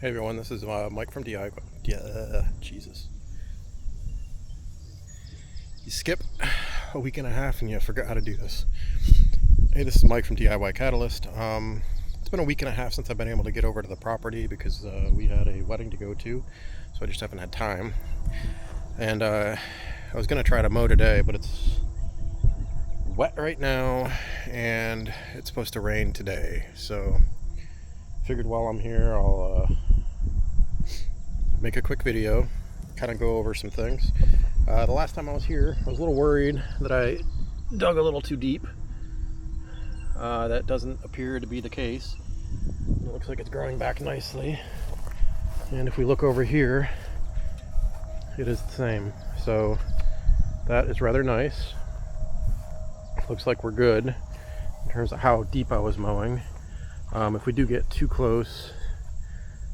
Hey everyone, this is Mike from DIY. Jesus. You skip a week and a half and you forgot how to do this. Hey, this is Mike from DIY Catalyst. It's been a week and a half since I've been able to get over to the property because we had a wedding to go to, so I just haven't had time. And I was going to try to mow today, but it's wet right now and it's supposed to rain today. So figured while I'm here I'll make a quick video, kind of go over some things. The last time I was here, I was a little worried that I dug a little too deep. That doesn't appear to be the case. It looks like it's growing back nicely. And if we look over here, it is the same. So that is rather nice. Looks like we're good in terms of how deep I was mowing. If we do get too close,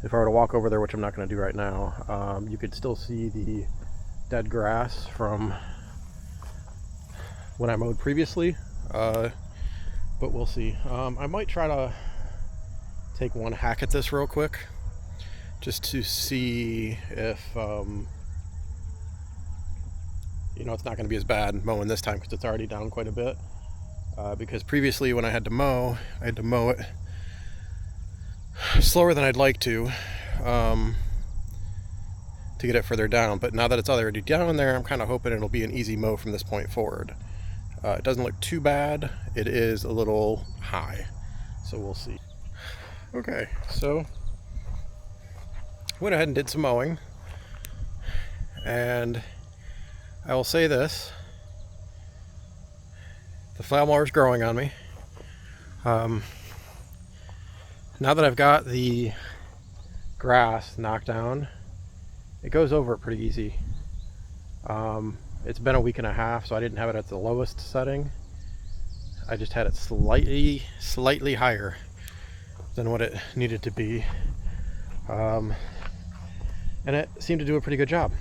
if I were to walk over there, which I'm not going to do right now, you could still see the dead grass from when I mowed previously, but we'll see. I might try to take one hack at this real quick, just to see if, it's not going to be as bad mowing this time, because it's already down quite a bit. Because previously when I had to mow it slower than I'd like to get it further down. But now that it's already down there, I'm kind of hoping it'll be an easy mow from this point forward. It doesn't look too bad. It is a little high, so we'll see. Okay, so went ahead and did some mowing, and I will say this: the flail mower is growing on me. Now that I've got the grass knocked down, it goes over it pretty easy. It's been a week and a half, so I didn't have it at the lowest setting. I just had it slightly higher than what it needed to be. And it seemed to do a pretty good job.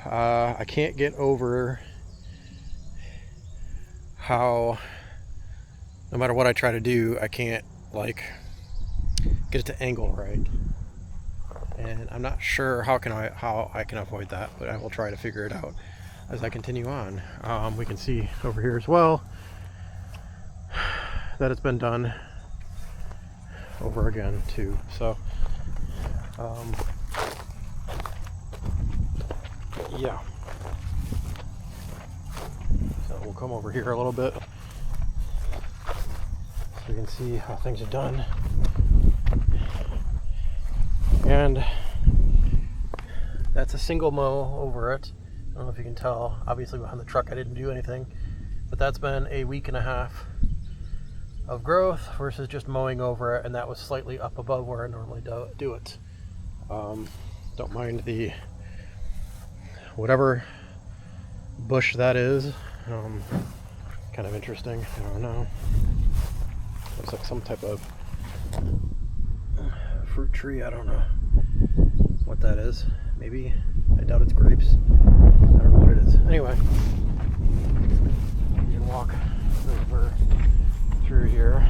I can't get over how, no matter what I try to do, I can't get it to angle right, and I'm not sure how I can avoid that, but I will try to figure it out as I continue on. We can see over here as well that it's been done over again too. So yeah, so we'll come over here a little bit so you can see how things are done. And that's a single mow over it. I don't know if you can tell. Obviously behind the truck I didn't do anything, but that's been a week and a half of growth versus just mowing over it, and that was slightly up above where I normally do it. Don't mind the whatever bush that is. Kind of interesting. I don't know. Looks like some type of fruit tree. I don't know what that is. Maybe. I doubt it's grapes. I don't know what it is. Anyway, you can walk over through here.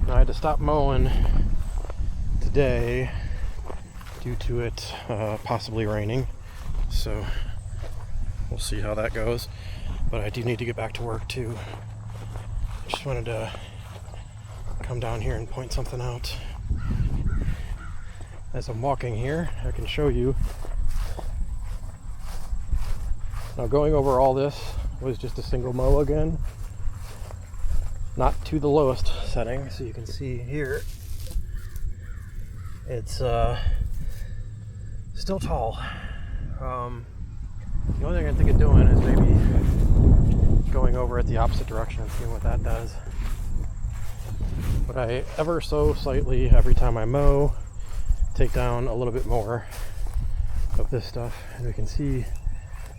Now I had to stop mowing today due to it possibly raining. So we'll see how that goes. But I do need to get back to work too. Just wanted to come down here and point something out. As I'm walking here, I can show you. Now, going over all this was just a single mow again, not to the lowest setting. So you can see here, it's still tall. The only thing I think of doing is maybe going over it the opposite direction and seeing what that does. But I ever so slightly, every time I mow, take down a little bit more of this stuff, and we can see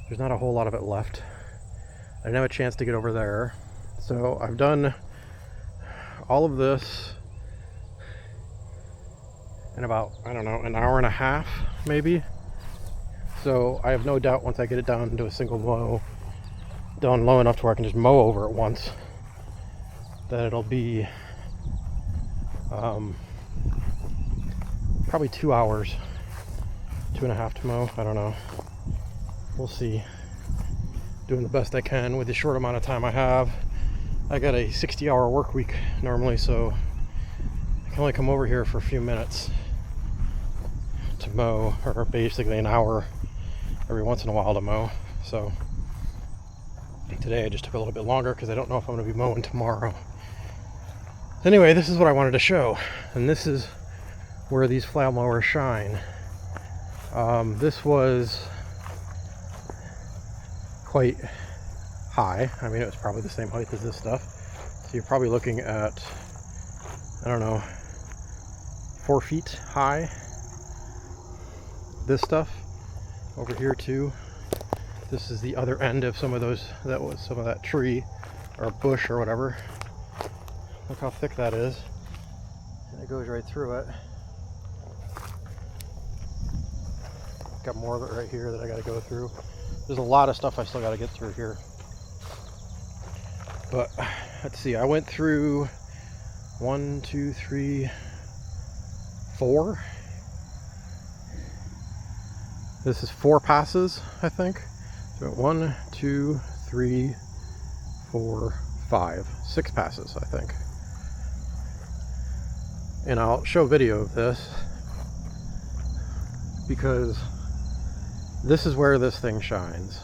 there's not a whole lot of it left. I didn't have a chance to get over there, so I've done all of this in about, I don't know, an hour and a half maybe. So I have no doubt once I get it down into a single mow, down low enough to where I can just mow over it once, that it'll be probably 2 hours, 2.5 to mow. I don't know. We'll see. Doing the best I can with the short amount of time I have. I got a 60-hour work week normally, so I can only come over here for a few minutes to mow, or basically an hour every once in a while to mow. So today I just took a little bit longer because I don't know if I'm going to be mowing tomorrow. Anyway, this is what I wanted to show, and this is where these flail mowers shine. This was quite high. I mean, it was probably the same height as this stuff. So you're probably looking at, I don't know, 4 feet high. This stuff over here too. This is the other end of some of those, that was some of that tree or bush or whatever. Look how thick that is. And it goes right through it. Got more of it right here that I got to go through. There's a lot of stuff I still got to get through here. But let's see, I went through 1, 2, 3, 4. This is 4 passes, I think. So 1, 2, 3, 4, 5, 6 passes, I think. And I'll show video of this because this is where this thing shines.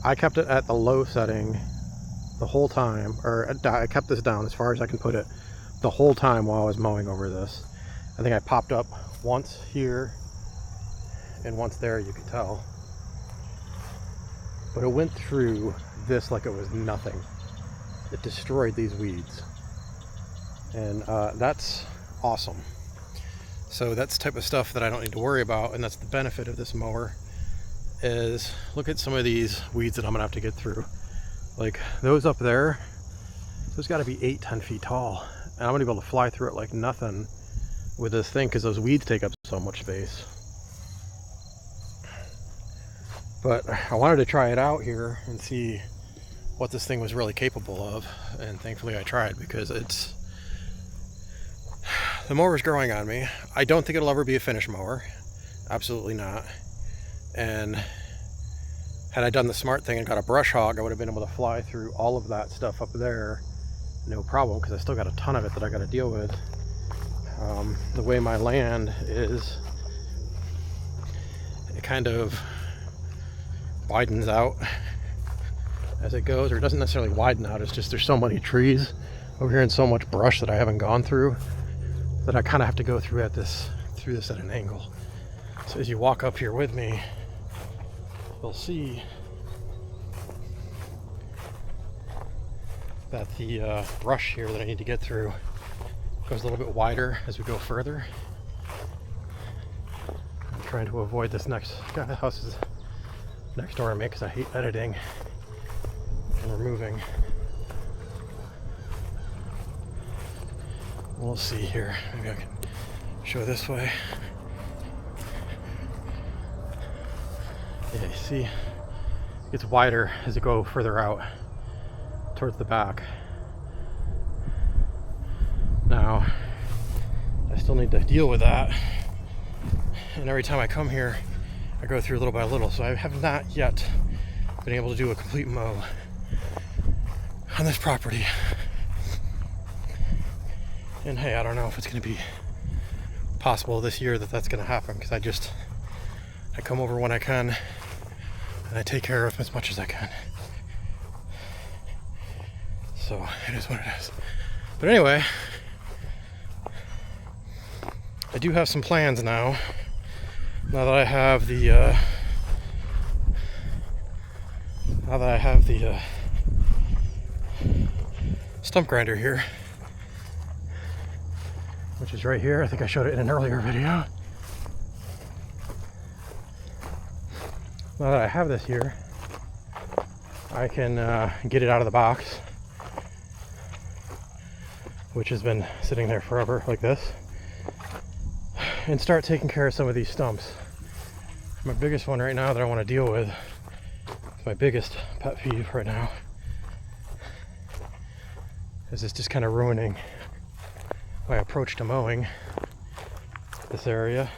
I kept it at the low setting the whole time, or I kept this down as far as I can put it the whole time while I was mowing over this. I think I popped up once here and once there, you could tell. But it went through this like it was nothing. It destroyed these weeds. And that's awesome. So that's the type of stuff that I don't need to worry about, and that's the benefit of this mower. Is look at some of these weeds that I'm gonna have to get through. Like those up there, those got to be 8-10 feet tall, and I'm gonna be able to fly through it like nothing with this thing because those weeds take up so much space. But I wanted to try it out here and see what this thing was really capable of, and thankfully I tried, because the mower's growing on me. I don't think it'll ever be a finish mower, absolutely not. And had I done the smart thing and got a brush hog, I would have been able to fly through all of that stuff up there, no problem, because I still got a ton of it that I got to deal with. The way my land is, it kind of widens out as it goes, or it doesn't necessarily widen out, it's just there's so many trees over here and so much brush that I haven't gone through that I kind of have to go through this at an angle. So as you walk up here with me, you'll see that the brush here that I need to get through goes a little bit wider as we go further. I'm trying to avoid this next guy. The house is next door to me because I hate editing and removing. We'll see here. Maybe I can show this way. Yeah, you see, it gets wider as you go further out towards the back. Now, I still need to deal with that. And every time I come here, I go through little by little. So I have not yet been able to do a complete mow on this property. And hey, I don't know if it's going to be possible this year that that's going to happen, because I come over when I can and I take care of as much as I can. So it is what it is. But anyway, I do have some plans now. Now that I have the stump grinder here, which is right here. I think I showed it in an earlier video. Now that I have this here, I can get it out of the box, which has been sitting there forever like this, and start taking care of some of these stumps. My biggest one right now that I want to deal with, my biggest pet peeve right now, is it's just kind of ruining my approach to mowing this area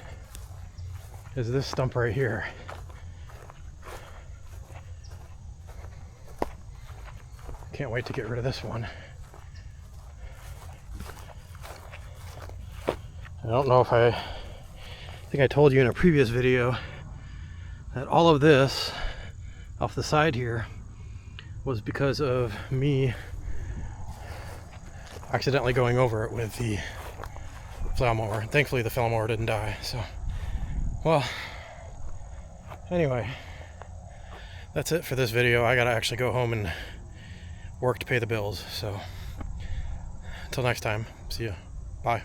is this stump right here. Can't wait to get rid of this one. I don't know if I think I told you in a previous video that all of this off the side here was because of me accidentally going over it with the flail mower. Thankfully the flail mower didn't die. So, well, anyway, that's it for this video. I gotta actually go home and work to pay the bills. So, until next time, see ya. Bye.